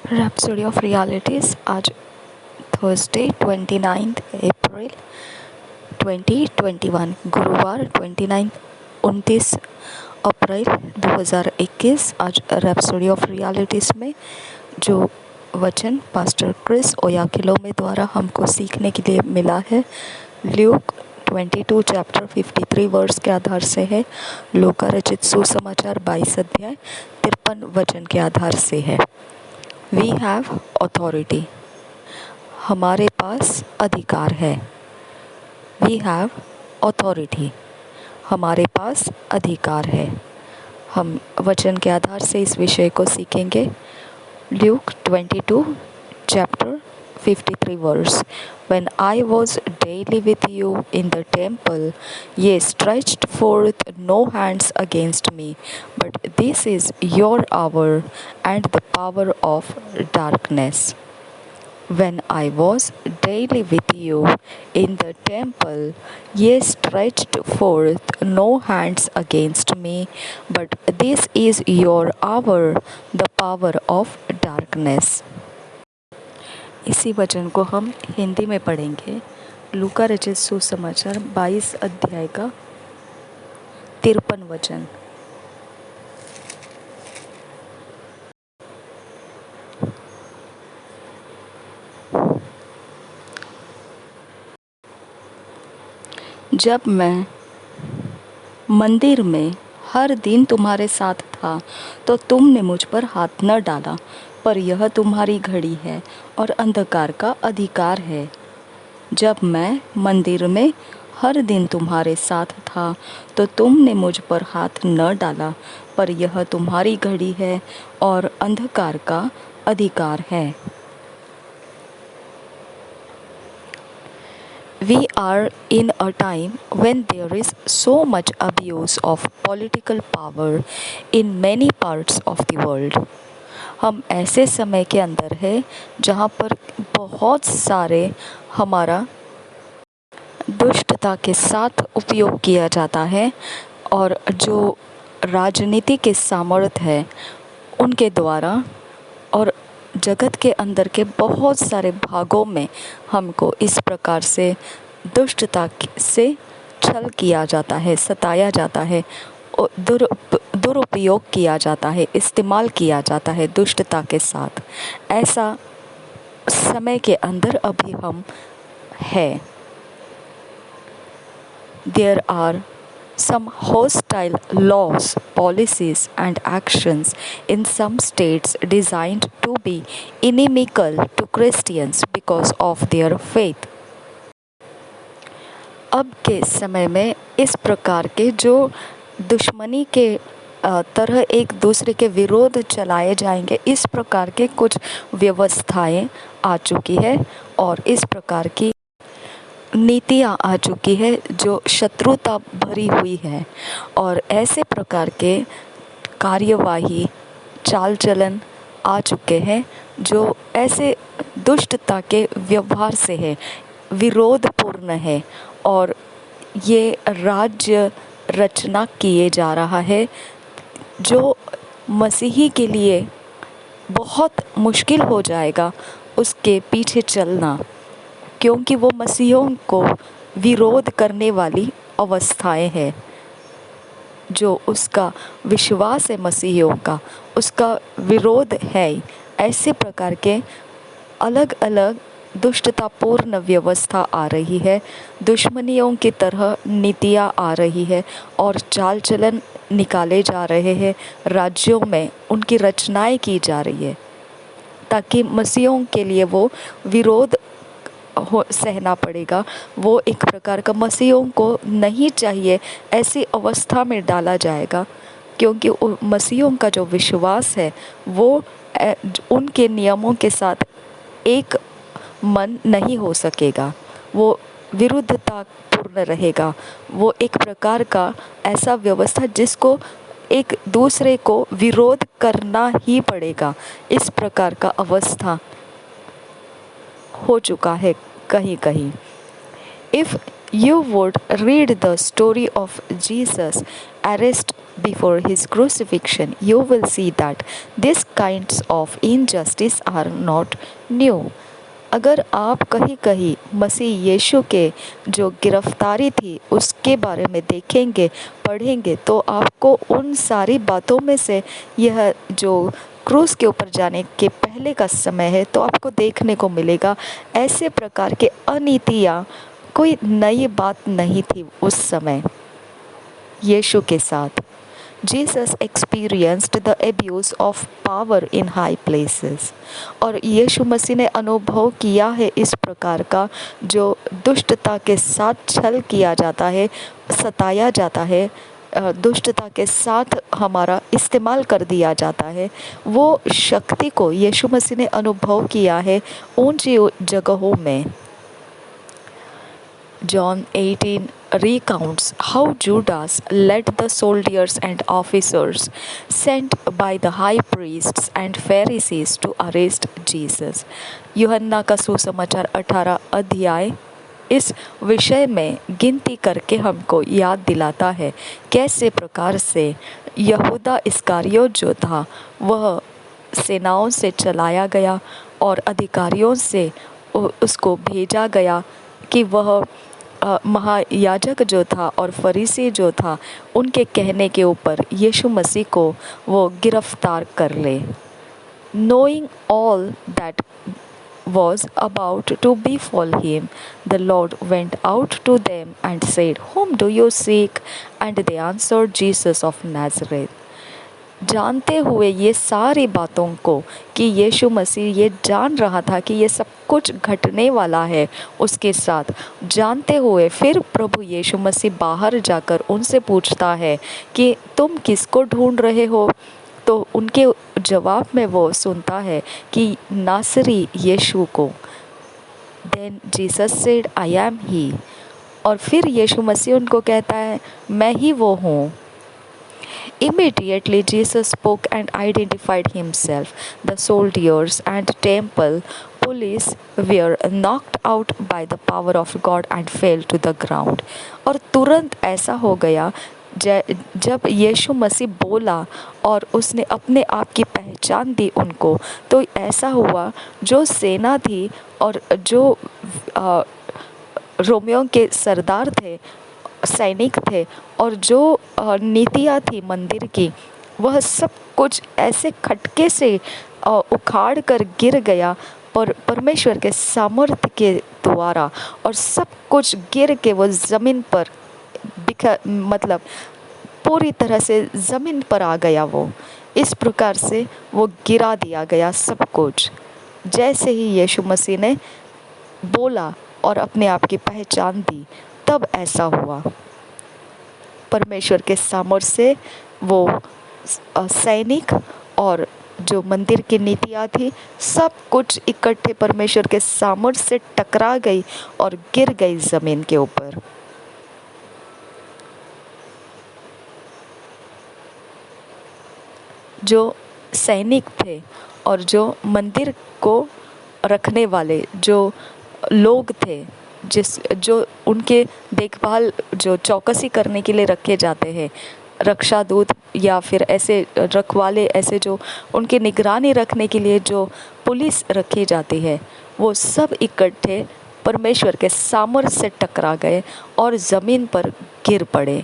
Rhapsody of realities आज Thursday 29 अप्रैल 2021 गुरुवार 29 अप्रैल 2021। आज रैप्सोडी ऑफ रियलिटीज़ में जो वचन पास्टर क्रिस ओयाखिलोमे द्वारा हमको सीखने के लिए मिला है, ल्यूक 22 चैप्टर 53 वर्स के आधार से है। लूका रचित सुसमाचार 22 अध्याय 53 वचन के आधार से है। वी हैव अथॉरिटी, हमारे पास अधिकार है। वी हैव अथॉरिटी, हमारे पास अधिकार है। हम वचन के आधार से इस विषय को सीखेंगे। Luke 22 chapter 53 verse. When I was daily with you in the temple, ye stretched forth no hands against me, but this is your hour and the power of darkness. When I was daily with you in the temple, ye stretched forth no hands against me, but this is your hour, the power of darkness. इसी वचन को हम हिंदी में पढ़ेंगे। लूका रचित सुसमाचार 22 अध्याय का 53 वचन। जब मैं मंदिर में हर दिन तुम्हारे साथ था तो तुमने मुझ पर हाथ न डाला, पर यह तुम्हारी घड़ी है और अंधकार का अधिकार है। जब मैं मंदिर में हर दिन तुम्हारे साथ था तो तुमने मुझ पर हाथ न डाला, पर यह तुम्हारी घड़ी है और अंधकार का अधिकार है। We are in a time when there is so much abuse of political power in many parts of the world. हम ऐसे समय के अंदर है जहाँ पर बहुत सारे हमारा दुष्टता के साथ उपयोग किया जाता है, और जो राजनीति के सामर्थ्य है उनके द्वारा और जगत के अंदर के बहुत सारे भागों में हमको इस प्रकार से दुष्टता से छल किया जाता है, सताया जाता है, दुरुपयोग किया जाता है, इस्तेमाल किया जाता है दुष्टता के साथ। ऐसा समय के अंदर अभी हम हैं। There are some hostile laws, policies and actions in some states designed to be inimical to Christians because of their faith. अब के समय में इस प्रकार के जो दुश्मनी के तरह एक दूसरे के विरोध चलाए जाएंगे, इस प्रकार के कुछ व्यवस्थाएं आ चुकी है और इस प्रकार की नीतियाँ आ चुकी है जो शत्रुता भरी हुई है, और ऐसे प्रकार के कार्यवाही चाल चलन आ चुके हैं जो ऐसे दुष्टता के व्यवहार से है, विरोधपूर्ण है, और ये राज्य रचना किए जा रहा है जो मसीही के लिए बहुत मुश्किल हो जाएगा उसके पीछे चलना, क्योंकि वो मसीहों को विरोध करने वाली अवस्थाएं हैं। जो उसका विश्वास है मसीहियों का, उसका विरोध है। ऐसे प्रकार के अलग अलग दुष्टतापूर्ण व्यवस्था आ रही है, दुश्मनियों की तरह नीतियाँ आ रही है और चाल चलन निकाले जा रहे हैं राज्यों में, उनकी रचनाएं की जा रही है ताकि मसीहों के लिए वो विरोध सहना पड़ेगा। वो एक प्रकार का मसीहों को नहीं चाहिए, ऐसी अवस्था में डाला जाएगा, क्योंकि मसीहों का जो विश्वास है वो उनके नियमों के साथ एक मन नहीं हो सकेगा, वो विरुद्धता पूर्ण रहेगा। वो एक प्रकार का ऐसा व्यवस्था जिसको एक दूसरे को विरोध करना ही पड़ेगा, इस प्रकार का अवस्था हो चुका है कहीं कहीं। If you would read the story of Jesus' arrest before his crucifixion, you will see that these kinds of injustice are not new. अगर आप कहीं कहीं मसीह यीशु के जो गिरफ्तारी थी उसके बारे में देखेंगे, पढ़ेंगे, तो आपको उन सारी बातों में से यह जो क्रूस के ऊपर जाने के पहले का समय है, तो आपको देखने को मिलेगा ऐसे प्रकार के अनीतियाँ कोई नई बात नहीं थी उस समय यीशु के साथ। Jesus experienced the abuse of power in high places। और यीशु मसीह ने अनुभव किया है इस प्रकार का जो दुष्टता के साथ छल किया जाता है, सताया जाता है, दुष्टता के साथ हमारा इस्तेमाल कर दिया जाता है, वो शक्ति को यीशु मसीह ने अनुभव किया है ऊंची जगहों में। John 18 recounts how Judas led the soldiers and officers sent by the high priests and Pharisees to arrest Jesus। यूहन्ना का सुसमाचार 18 अध्याय इस विषय में गिनती करके हमको याद दिलाता है कैसे प्रकार से यहूदा इस्करियोत जो था वह सेनाओं से चलाया गया और अधिकारियों से उसको भेजा गया कि वह महायाजक जो था और फरीसी जो था उनके कहने के ऊपर यीशु मसीह को वो गिरफ्तार कर ले। Knowing all that was about to befall him, the Lord went out to them and said, Whom do you seek? And they answered, Jesus of Nazareth। जानते हुए ये सारी बातों को कि यीशु मसीह ये जान रहा था कि ये सब कुछ घटने वाला है उसके साथ, जानते हुए फिर प्रभु यीशु मसीह बाहर जाकर उनसे पूछता है कि तुम किसको ढूंढ रहे हो। तो उनके जवाब में वो सुनता है कि नासरी यीशु को। Then Jesus said I am he. और फिर यीशु मसीह उनको कहता है मैं ही वो हूँ। Immediately Jesus spoke and identified himself. The soldiers and temple police were knocked out by the power of God and fell to the ground। और तुरंत ऐसा हो गया जब यीशु मसीह बोला और उसने अपने आप की पहचान दी उनको, तो ऐसा हुआ जो सेना थी और जो रोमियों के सरदार थे, सैनिक थे, और जो नीतियाँ थी मंदिर की, वह सब कुछ ऐसे खटके से उखाड़ कर गिर गया पर परमेश्वर के सामर्थ्य के द्वारा, और सब कुछ गिर के वो ज़मीन पर मतलब पूरी तरह से ज़मीन पर आ गया। वो इस प्रकार से वो गिरा दिया गया सब कुछ। जैसे ही यीशु मसीह ने बोला और अपने आप की पहचान दी, तब ऐसा हुआ। परमेश्वर के सामर्थ्य से वो सैनिक और जो मंदिर की नीतियाँ थी सब कुछ इकट्ठे परमेश्वर के सामर्थ्य से टकरा गई और गिर गई ज़मीन के ऊपर। जो सैनिक थे और जो मंदिर को रखने वाले जो लोग थे, जो उनके देखभाल जो चौकसी करने के लिए रखे जाते हैं, रक्षा दूत या फिर ऐसे रखवाले, ऐसे जो उनकी निगरानी रखने के लिए जो पुलिस रखी जाती है, वो सब इकट्ठे परमेश्वर के सामर्थ्य से टकरा गए और ज़मीन पर गिर पड़े।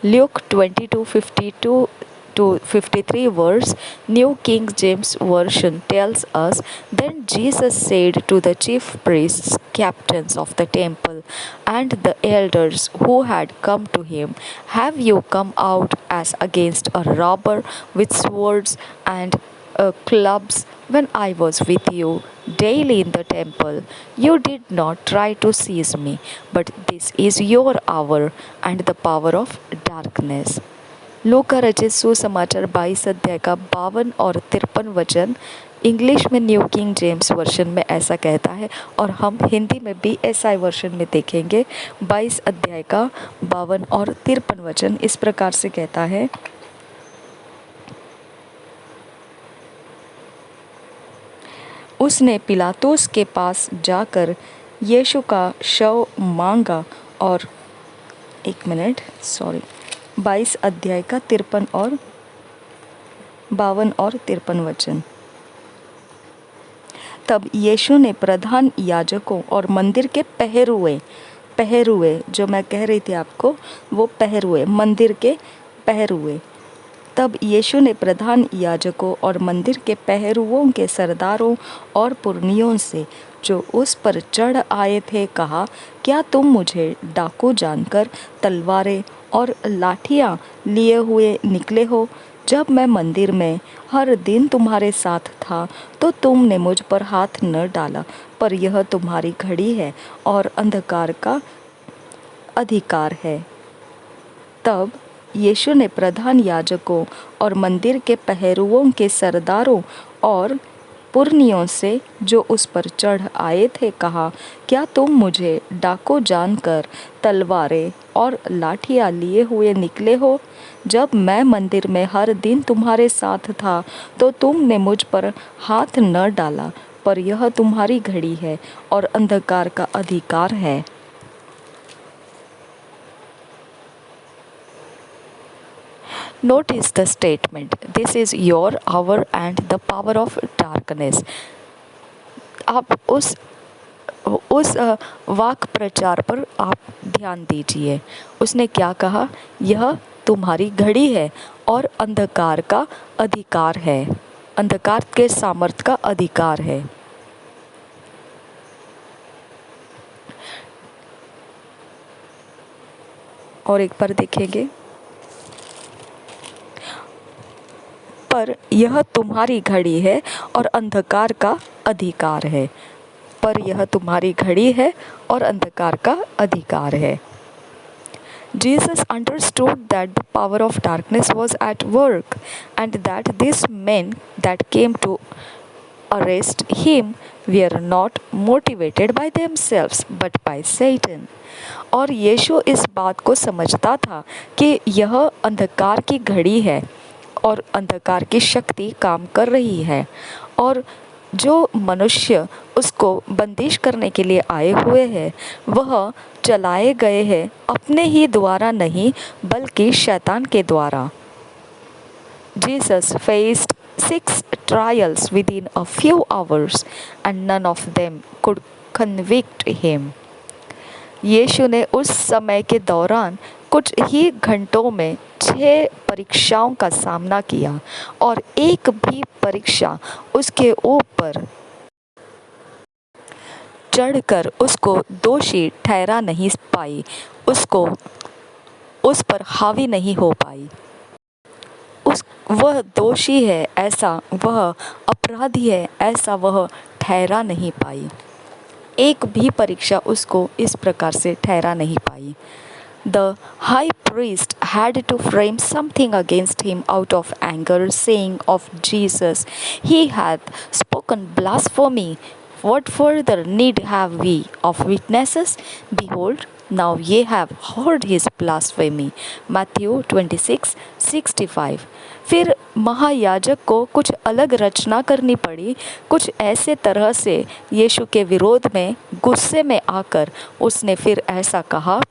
Luke 22:52 to 53 verse, New King James Version tells us, Then Jesus said to the chief priests, captains of the temple, and the elders who had come to him, Have you come out as against a robber with swords and clubs when I was with you daily in the temple? You did not try to seize me, but this is your hour and the power of darkness। लूका रचित सुसमाचार 22 अध्याय का 52 और 53 वचन English में new king James version में ऐसा कहता है, और हम हिंदी में BSI वर्शन में देखेंगे। 22 अध्याय का 52 और 53 वचन इस प्रकार से कहता है, उसने पिलातुस के पास जाकर यीशु का शव मांगा और 22 अध्याय का 53 और 52 और 53 वचन। तब यीशु ने प्रधान याजकों और मंदिर के पहरुए जो मैं कह रही थी आपको, वो पहरुए, मंदिर के पहरुए। तब यीशु ने प्रधान याजकों और मंदिर के पहरुओं के सरदारों और पुरनियों से जो उस पर चढ़ आए थे कहा, क्या तुम मुझे डाकू जानकर तलवारें और लाठियां लिए हुए निकले हो? जब मैं मंदिर में हर दिन तुम्हारे साथ था तो तुमने मुझ पर हाथ न डाला, पर यह तुम्हारी घड़ी है और अंधकार का अधिकार है। तब यीशु ने प्रधान याजकों और मंदिर के पहरुओं के सरदारों और पुरनियों से जो उस पर चढ़ आए थे कहा, क्या तुम मुझे डाकू जानकर तलवारें और लाठियां लिए हुए निकले हो? जब मैं मंदिर में हर दिन तुम्हारे साथ था तो तुमने मुझ पर हाथ न डाला, पर यह तुम्हारी घड़ी है और अंधकार का अधिकार है। Notice the statement, this is your hour and the power of darkness. आप उस वाक प्रचार पर आप ध्यान दीजिए। उसने क्या कहा? यह तुम्हारी घड़ी है और अंधकार का अधिकार है, अंधकार के सामर्थ का अधिकार है। और एक बार देखेंगे, पर यह तुम्हारी घड़ी है और अंधकार का अधिकार है। पर यह तुम्हारी घड़ी है और अंधकार का अधिकार है। Jesus understood that the power of darkness was at work and that these men that came to arrest him were not motivated by themselves but by Satan. और यीशु इस बात को समझता था कि यह अंधकार की घड़ी है और अंधकार की शक्ति काम कर रही है, और जो मनुष्य उसको बंदिश करने के लिए आए हुए हैं वह चलाए गए हैं अपने ही द्वारा नहीं बल्कि शैतान के द्वारा। Jesus faced 6 trials within a few hours and none of them could convict him. यीशु ने उस समय के दौरान कुछ ही घंटों में 6 परीक्षाओं का सामना किया और एक भी परीक्षा उसके ऊपर चढ़कर उसको दोषी ठहरा नहीं पाई, उस पर हावी नहीं हो पाई। वह दोषी है ऐसा, वह अपराधी है ऐसा वह ठहरा नहीं पाई। एक भी परीक्षा उसको इस प्रकार से ठहरा नहीं पाई। The high priest had to frame something against him out of anger, saying of Jesus, "He hath spoken blasphemy. What further need have we of witnesses? Behold, now ye have heard his blasphemy." Matthew 26:65। फिर महायाजक को कुछ अलग रचना करनी पड़ी। कुछ ऐसे तरह से यीशु के विरोध में गुस्से में आकर उसने फिर ऐसा कहा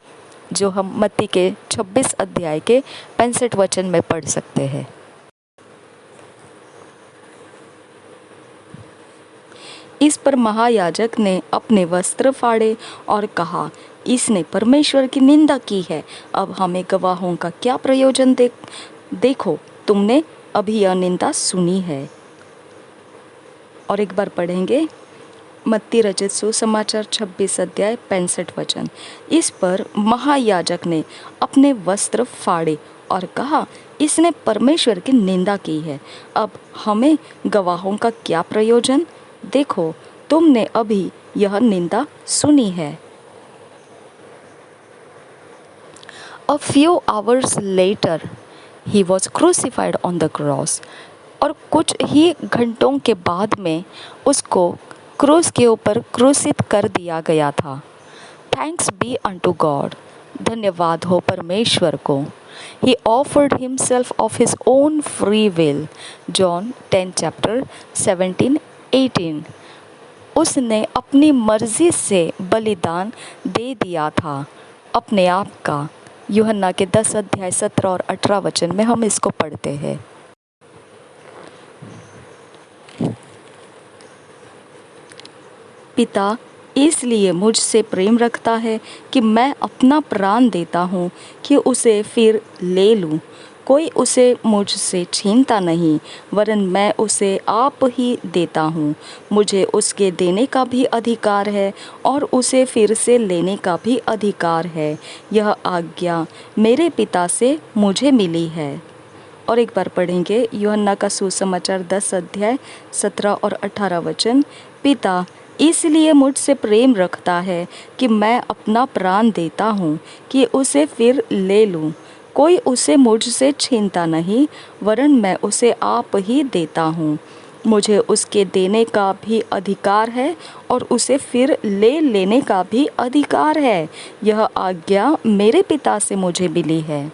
जो हम मत्ती के 26 अध्याय के 65 वचन में पढ़ सकते हैं। इस पर महायाजक ने अपने वस्त्र फाड़े और कहा, इसने परमेश्वर की निंदा की है। अब हमें गवाहों का क्या प्रयोजन? देखो, तुमने अभी यह निंदा सुनी है। और एक बार पढ़ेंगे मत्ती रचित सुसमाचार 26 अध्याय 65 वचन। इस पर महायाजक ने अपने वस्त्र फाड़े और कहा, इसने परमेश्वर की निंदा की है। अब हमें गवाहों का क्या प्रयोजन? देखो, तुमने अभी यह निंदा सुनी है। A few hours later, he was crucified on the cross. और कुछ ही घंटों के बाद में उसको क्रूस के ऊपर क्रूसित कर दिया गया था। थैंक्स बी अनटू गॉड, धन्यवाद हो परमेश्वर को। He offered himself of his own free will. John 10:17-18। उसने अपनी मर्जी से बलिदान दे दिया था अपने आप का। यूहन्ना के 10 अध्याय 17 और 18 वचन में हम इसको पढ़ते हैं। पिता इसलिए मुझसे प्रेम रखता है कि मैं अपना प्राण देता हूँ कि उसे फिर ले लूँ। कोई उसे मुझसे छीनता नहीं, वरन मैं उसे आप ही देता हूँ। मुझे उसके देने का भी अधिकार है और उसे फिर से लेने का भी अधिकार है। यह आज्ञा मेरे पिता से मुझे मिली है। और एक बार पढ़ेंगे यूहन्ना का सुसमाचार 10 अध्याय 17 और 18 वचन। पिता इसलिए मुझसे प्रेम रखता है कि मैं अपना प्राण देता हूँ कि उसे फिर ले लूँ। कोई उसे मुझसे छीनता नहीं, वरन मैं उसे आप ही देता हूँ। मुझे उसके देने का भी अधिकार है और उसे फिर ले लेने का भी अधिकार है। यह आज्ञा मेरे पिता से मुझे मिली है।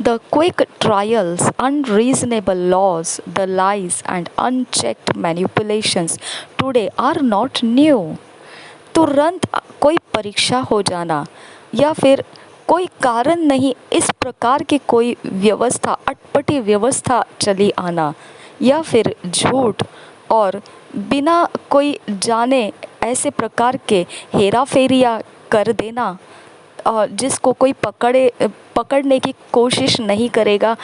The quick trials, unreasonable laws, the lies and unchecked manipulations today are not new. तुरंत कोई परीक्षा हो जाना या फिर कोई कारण नहीं इस प्रकार की कोई व्यवस्था, अटपटी व्यवस्था चली आना या फिर झूठ और बिना कोई जाने ऐसे प्रकार के हेरा फेरिया कर देना जिसको कोई पकड़ने की कोशिश नहीं करेगा,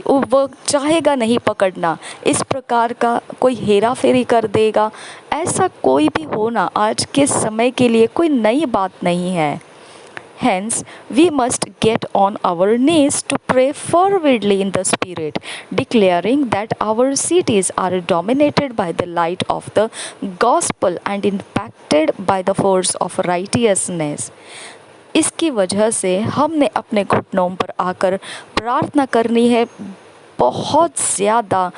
वो चाहेगा नहीं पकड़ना, इस प्रकार का कोई हेरा फेरी कर देगा। ऐसा कोई भी होना आज के समय के लिए कोई नई बात नहीं है। Hence, we must get on our knees to pray fervently in the Spirit, declaring that our cities are dominated by the light of the gospel and impacted by the force of righteousness. इसकी वजह से हमने अपने घुटनों पर आकर प्रार्थना करनी है बहुत ज़्यादा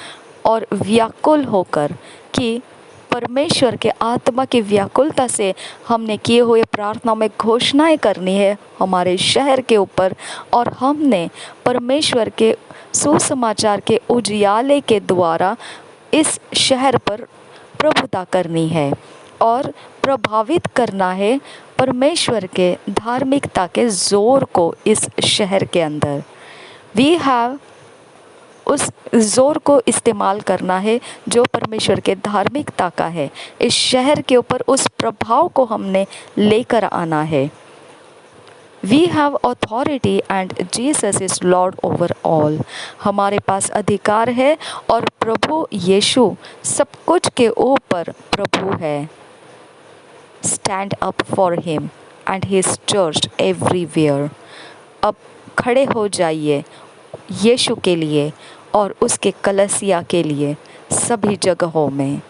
और व्याकुल होकर कि परमेश्वर के आत्मा की व्याकुलता से हमने किए हुए प्रार्थना में घोषणाएं करनी है हमारे शहर के ऊपर और हमने परमेश्वर के सुसमाचार के उजियाले के द्वारा इस शहर पर प्रभुता करनी है और प्रभावित करना है परमेश्वर के धार्मिकता के ज़ोर को इस शहर के अंदर। वी हैव उस ज़ोर को इस्तेमाल करना है जो परमेश्वर के धार्मिकता का है। इस शहर के ऊपर उस प्रभाव को हमने लेकर आना है। We have authority and Jesus is Lord over all. हमारे पास अधिकार है और प्रभु यीशु सब कुछ के ऊपर प्रभु है। Stand up for him and his church everywhere. अब खड़े हो जाइए यीशु के लिए और उसके कलीसिया के लिए सभी जगहों में।